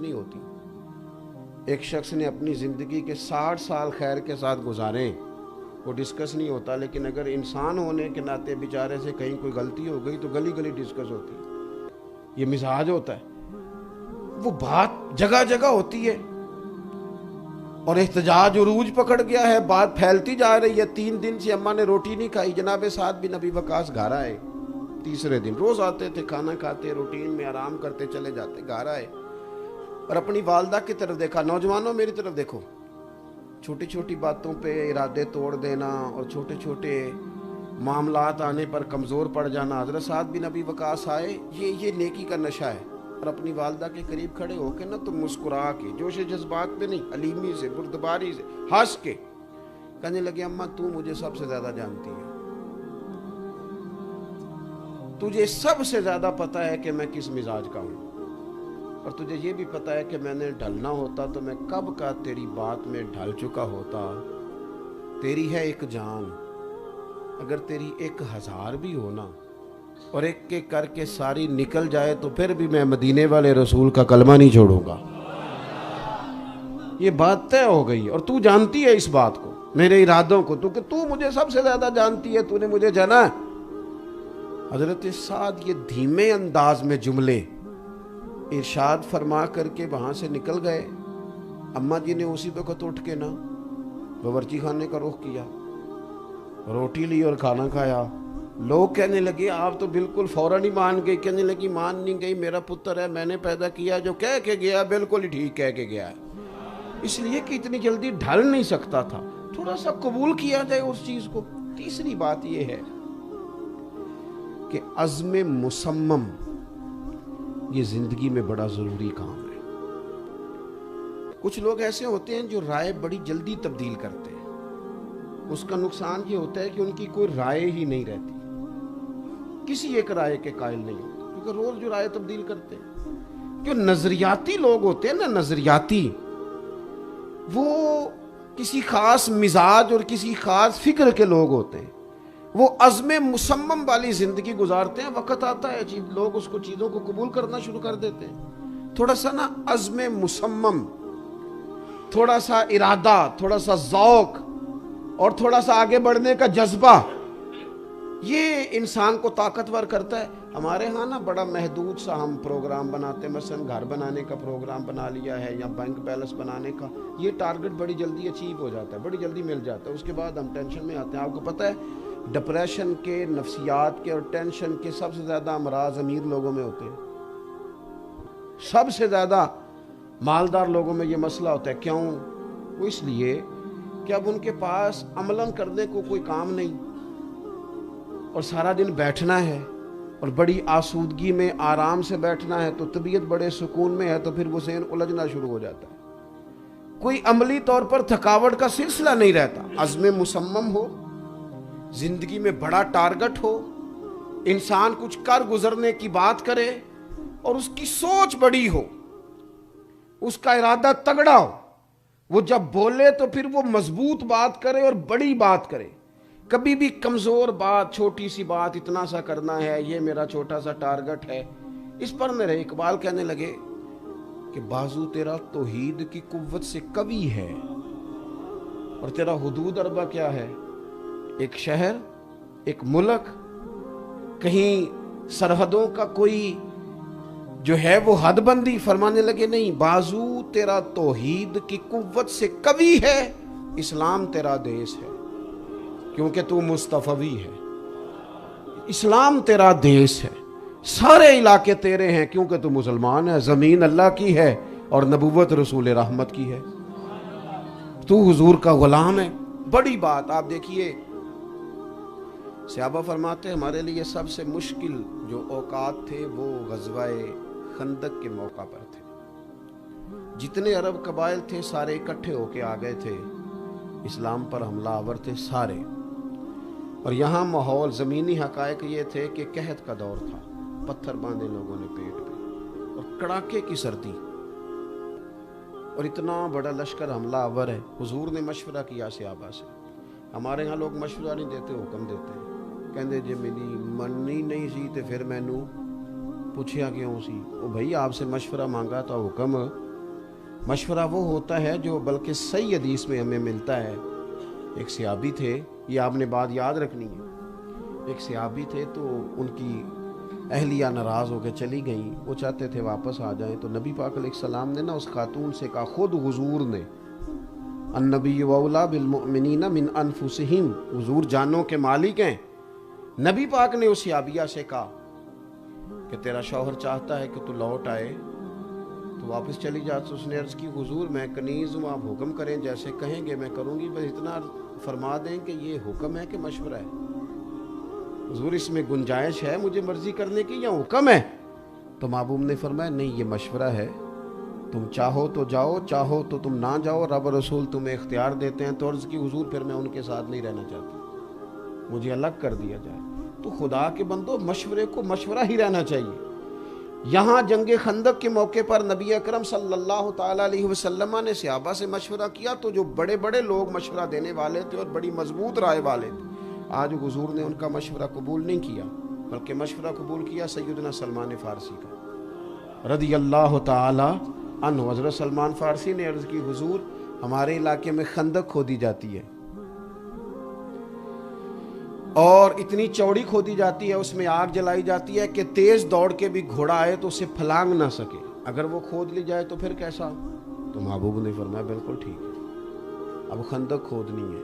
نہیں ہوتی. ایک شخص نے اپنی زندگی کے 60 سال خیر کے ساتھ گزارے، وہ ڈسکس نہیں ہوتا، لیکن اگر انسان ہونے کے ناطے بیچارے سے کہیں کوئی غلطی ہو گئی تو گلی گلی ڈسکس ہوتی ہے. یہ مزاج ہوتا ہے. وہ بات جگہ جگہ ہوتی ہے اور احتجاج عروج پکڑ گیا ہے، بات پھیلتی جا رہی ہے. 3 دن سے اماں نے روٹی نہیں کھائی. جناب سعد بن ابی وقاص گھر آئے. تیسرے دن روز آتے تھے، کھانا کھاتے، روٹین میں آرام کرتے چلے جاتے. گھر آئے اور اپنی والدہ کی طرف دیکھا. نوجوانوں میری طرف دیکھو، چھوٹی چھوٹی باتوں پہ ارادے توڑ دینا اور چھوٹے چھوٹے معاملات آنے پر کمزور پڑ جانا. حضرت سعد بن ابی وقاص آئے، یہ نیکی کا نشہ ہے. اور اپنی والدہ کے قریب کھڑے ہو کے نا تو مسکرا کے، جوش جذبات پہ نہیں، علیمی سے، بردباری سے ہنس کے کہنے لگے اماں تو مجھے سب سے زیادہ جانتی ہے، تجھے سب سے زیادہ پتہ ہے کہ میں کس مزاج کا ہوں، اور تجھے یہ بھی پتہ ہے کہ میں نے ڈھلنا ہوتا تو میں کب کا تیری بات میں ڈھل چکا ہوتا. تیری ہے ایک جان، اگر تیری 1000 بھی ہونا اور ایک ایک کر کے ساری نکل جائے تو پھر بھی میں مدینے والے رسول کا کلمہ نہیں چھوڑوں گا. یہ بات طے ہو گئی اور تو جانتی ہے اس بات کو، میرے ارادوں کو، تو کہ تو مجھے سب سے زیادہ جانتی ہے، تو نے مجھے جانا ہے. حضرت سعد یہ دھیمے انداز میں جملے ارشاد فرما کر کے وہاں سے نکل گئے. اماں جی نے اسی وقت اٹھ کے نا باورچی خانے کا رخ کیا، روٹی لی اور کھانا کھایا. لوگ کہنے لگے آپ تو بالکل فوراً ہی مان گئی. کہنے لگی مان نہیں گئی، میرا پتر ہے، میں نے پیدا کیا، جو کہہ کے گیا بالکل ہی ٹھیک کہہ کے گیا ہے. اس لیے کہ اتنی جلدی ڈھل نہیں سکتا تھا، تھوڑا سا قبول کیا جائے اس چیز کو. تیسری بات یہ ہے کہ عزم مصمم یہ زندگی میں بڑا ضروری کام ہے. کچھ لوگ ایسے ہوتے ہیں جو رائے بڑی جلدی تبدیل کرتے ہیں. اس کا نقصان یہ ہوتا ہے کہ ان کی کوئی رائے ہی نہیں رہتی، کسی ایک رائے کے قائل نہیں ہوتے، کیونکہ روز جو رائے تبدیل کرتے ہیں. جو نظریاتی لوگ ہوتے ہیں نا، نظریاتی، وہ کسی خاص مزاج اور کسی خاص فکر کے لوگ ہوتے ہیں. وہ عزم مصمم والی زندگی گزارتے ہیں. وقت آتا ہے لوگ اس کو چیزوں کو قبول کرنا شروع کر دیتے ہیں. تھوڑا سا نا عزم مصمم، تھوڑا سا ارادہ، تھوڑا سا ذوق اور تھوڑا سا آگے بڑھنے کا جذبہ، یہ انسان کو طاقتور کرتا ہے. ہمارے ہاں نا بڑا محدود سا ہم پروگرام بناتے ہیں، مثلا گھر بنانے کا پروگرام بنا لیا ہے یا بینک بیلنس بنانے کا. یہ ٹارگٹ بڑی جلدی اچیو ہو جاتا ہے، بڑی جلدی مل جاتا ہے. اس کے بعد ہم ٹینشن میں آتے ہیں. آپ کو پتہ ہے ڈپریشن کے، نفسیات کے اور ٹینشن کے سب سے زیادہ امراض امیر لوگوں میں ہوتے ہیں. سب سے زیادہ مالدار لوگوں میں یہ مسئلہ ہوتا ہے. کیوں؟ وہ اس لیے کہ اب ان کے پاس عملاً کرنے کو کوئی کام نہیں اور سارا دن بیٹھنا ہے اور بڑی آسودگی میں آرام سے بیٹھنا ہے، تو طبیعت بڑے سکون میں ہے، تو پھر وہ ذہن الجھنا شروع ہو جاتا ہے. کوئی عملی طور پر تھکاوٹ کا سلسلہ نہیں رہتا. عزم مصمم ہو، زندگی میں بڑا ٹارگٹ ہو، انسان کچھ کر گزرنے کی بات کرے اور اس کی سوچ بڑی ہو، اس کا ارادہ تگڑا ہو. وہ جب بولے تو پھر وہ مضبوط بات کرے اور بڑی بات کرے. کبھی بھی کمزور بات، چھوٹی سی بات، اتنا سا کرنا ہے، یہ میرا چھوٹا سا ٹارگٹ ہے، اس پر نہ رہے. اقبال کہنے لگے کہ بازو تیرا توحید کی قوت سے قوی ہے اور تیرا حدود اربع کیا ہے؟ ایک شہر، ایک ملک، کہیں سرحدوں کا کوئی جو ہے وہ حد بندی. فرمانے لگے نہیں، بازو تیرا توحید کی قوت سے قوی ہے، اسلام تیرا دیس ہے کیونکہ تو مصطفی ہے. اسلام تیرا دیس ہے، سارے علاقے تیرے ہیں کیونکہ تو مسلمان ہے. زمین اللہ کی ہے اور نبوت رسول رحمت کی ہے، تو حضور کا غلام ہے. بڑی بات. آپ دیکھیے صحابہ فرماتے ہیں ہمارے لیے سب سے مشکل جو اوقات تھے وہ غزوہ خندق کے موقع پر تھے. جتنے عرب قبائل تھے سارے اکٹھے ہو کے آ گئے تھے، اسلام پر حملہ آور تھے سارے. اور یہاں ماحول، زمینی حقائق یہ تھے کہ قحط کا دور تھا، پتھر باندھے لوگوں نے پیٹ پہ اور کڑاکے کی سردی، اور اتنا بڑا لشکر حملہ آور ہے. حضور نے مشورہ کیا صحابہ سے. ہمارے ہاں لوگ مشورہ نہیں دیتے، حکم دیتے ہیں. کہندے جی میری مننی نہیں سی تے پھر مینوں پوچھیا کیوں سی؟ وہ بھائی آپ سے مشورہ مانگا تو حکم مشورہ وہ ہوتا ہے جو بلکہ صحیح حدیث میں ہمیں ملتا ہے. ایک صحابی تھے، یہ آپ نے بات یاد رکھنی ہے. ایک صحابی تھے تو ان کی اہلیہ ناراض ہو کے چلی گئیں، وہ چاہتے تھے واپس آ جائیں. تو نبی پاک علیہ السلام نے نا اس خاتون سے کہا، خود حضور نے، النبی اولیٰ بالمؤمنین من انفسہم، حضور جانوں کے مالک ہیں. نبی پاک نے اس صحابیہ سے کہا کہ تیرا شوہر چاہتا ہے کہ تو لوٹ آئے تو واپس چلی جا. تو اس نے عرض کی، حضور میں کنیز ہوں، آپ حکم کریں، جیسے کہیں گے میں کروں گی، بس اتنا فرما دیں کہ یہ حکم ہے کہ مشورہ ہے. حضور اس میں گنجائش ہے مجھے مرضی کرنے کی یا حکم ہے؟ تو محبوب نے فرمایا نہیں، یہ مشورہ ہے، تم چاہو تو جاؤ، چاہو تو تم نہ جاؤ، رب رسول تمہیں اختیار دیتے ہیں. تو عرض کی، حضور پھر میں ان کے ساتھ نہیں رہنا چاہتا، مجھے الگ کر دیا جائے. تو خدا کے بندو، مشورے کو مشورہ ہی رہنا چاہیے. یہاں جنگ خندق کے موقع پر نبی اکرم صلی اللہ تعالیٰ علیہ وسلم نے صحابہ سے مشورہ کیا تو جو بڑے بڑے لوگ مشورہ دینے والے تھے اور بڑی مضبوط رائے والے تھے، آج حضور نے ان کا مشورہ قبول نہیں کیا، بلکہ مشورہ قبول کیا سیدنا سلمان فارسی کا رضی اللہ تعالی عنہ. حضرت سلمان فارسی نے عرض کی، حضور ہمارے علاقے میں خندق کھودی جاتی ہے اور اتنی چوڑی کھودی جاتی ہے، اس میں آگ جلائی جاتی ہے کہ تیز دوڑ کے بھی گھوڑا آئے تو اسے پھلانگ نہ سکے، اگر وہ کھود لی جائے تو پھر کیسا؟ تو محبوب نے فرمایا بالکل ٹھیک ہے، اب خندق کھودنی ہے.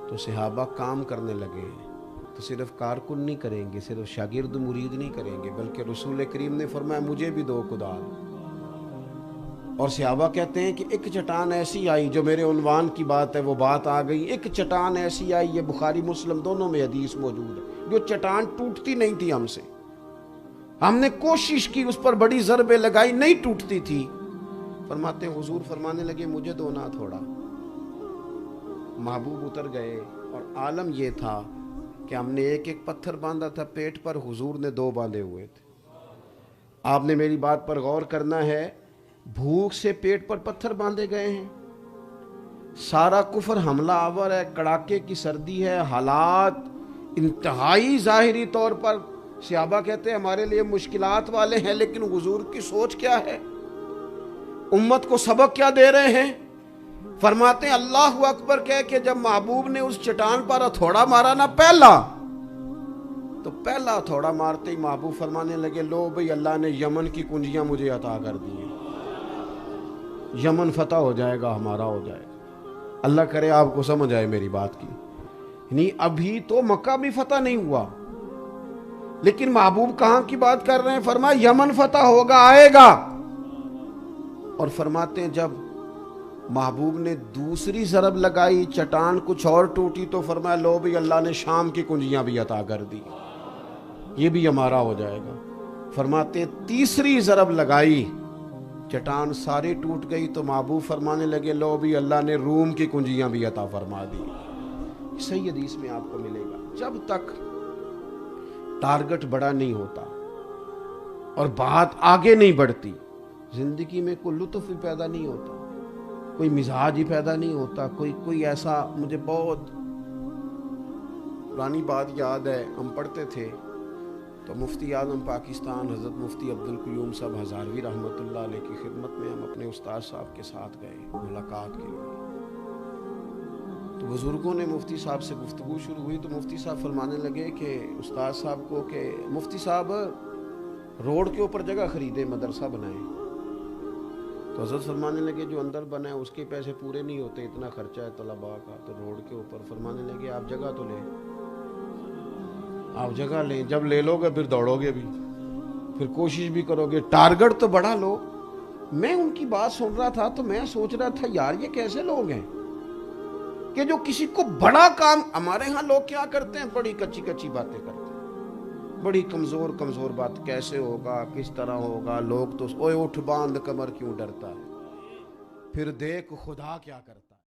تو صحابہ کام کرنے لگے ہیں. تو صرف کارکن نہیں کریں گے، صرف شاگرد مرید نہیں کریں گے، بلکہ رسول کریم نے فرمایا مجھے بھی دو کدال. اور صحابہ کہتے ہیں کہ ایک چٹان ایسی آئی، جو میرے عنوان کی بات ہے وہ بات آ گئی، ایک چٹان ایسی آئی، یہ بخاری مسلم دونوں میں حدیث موجود ہے، جو چٹان ٹوٹتی نہیں تھی ہم سے، ہم نے کوشش کی، اس پر بڑی ضربیں لگائی، نہیں ٹوٹتی تھی. فرماتے ہیں حضور فرمانے لگے مجھے دو نہ تھوڑا. محبوب اتر گئے اور عالم یہ تھا کہ ہم نے ایک ایک پتھر باندھا تھا پیٹ پر، حضور نے دو باندھے ہوئے تھے. آپ نے میری بات پر غور کرنا ہے، بھوک سے پیٹ پر پتھر باندھے گئے ہیں، سارا کفر حملہ آور ہے، کڑاکے کی سردی ہے، حالات انتہائی ظاہری طور پر صحابہ کہتے ہیں ہمارے لیے مشکلات والے ہیں، لیکن حضور کی سوچ کیا ہے، امت کو سبق کیا دے رہے ہیں. فرماتے ہیں اللہ اکبر کہہ کے جب محبوب نے اس چٹان پر ہتھوڑا مارا نا پہلا، تو پہلا ہتھوڑا مارتے ہی محبوب فرمانے لگے لو بھئی اللہ نے یمن کی کنجیاں مجھے عطا کر دی ہیں، یمن فتح ہو جائے گا، ہمارا ہو جائے گا. اللہ کرے آپ کو سمجھ آئے میری بات کی. نہیں ابھی تو مکہ بھی فتح نہیں ہوا، لیکن محبوب کہاں کی بات کر رہے ہیں؟ فرمایا یمن فتح ہوگا، آئے گا. اور فرماتے ہیں جب محبوب نے دوسری ضرب لگائی، چٹان کچھ اور ٹوٹی، تو فرمایا لو بھی اللہ نے شام کی کنجیاں بھی عطا کر دی، یہ بھی ہمارا ہو جائے گا. فرماتے تیسری ضرب لگائی، چٹان ساری ٹوٹ گئی، تو محبوب فرمانے لگے لو بھی اللہ نے روم کی کنجیاں بھی عطا فرما دی. صحیح حدیث میں آپ کو ملے گا. جب تک ٹارگٹ بڑا نہیں ہوتا اور بات آگے نہیں بڑھتی، زندگی میں کوئی لطف ہی پیدا نہیں ہوتا، کوئی مزاج ہی پیدا نہیں ہوتا. کوئی ایسا، مجھے بہت پرانی بات یاد ہے، ہم پڑھتے تھے تو مفتی اعظم پاکستان حضرت مفتی عبدالقیوم صاحب ہزاروی رحمۃ اللہ علیہ کی خدمت میں ہم اپنے استاد صاحب کے ساتھ گئے ملاقات کے لیے. تو بزرگوں نے مفتی صاحب سے گفتگو شروع ہوئی تو مفتی صاحب فرمانے لگے کہ استاد صاحب کو کہ مفتی صاحب روڈ کے اوپر جگہ خریدے، مدرسہ بنائیں. تو حضرت فرمانے لگے جو اندر بنا ہے اس کے پیسے پورے نہیں ہوتے، اتنا خرچہ ہے طلباء کا. تو روڈ کے اوپر فرمانے لگے آپ جگہ تو لیں، آپ جگہ لیں، جب لے لو گے پھر دوڑو گے بھی، پھر کوشش بھی کرو گے، ٹارگٹ تو بڑا لو. میں ان کی بات سن رہا تھا تو میں سوچ رہا تھا یار یہ کیسے لوگ ہیں کہ جو کسی کو بڑا کام، ہمارے ہاں لوگ کیا کرتے ہیں، بڑی کچی کچی باتیں کرتے ہیں، بڑی کمزور بات، کیسے ہوگا، کس طرح ہوگا، لوگ تو اوے اٹھ باندھ کمر کیوں ڈرتا ہے، پھر دیکھ خدا کیا کرتا ہے.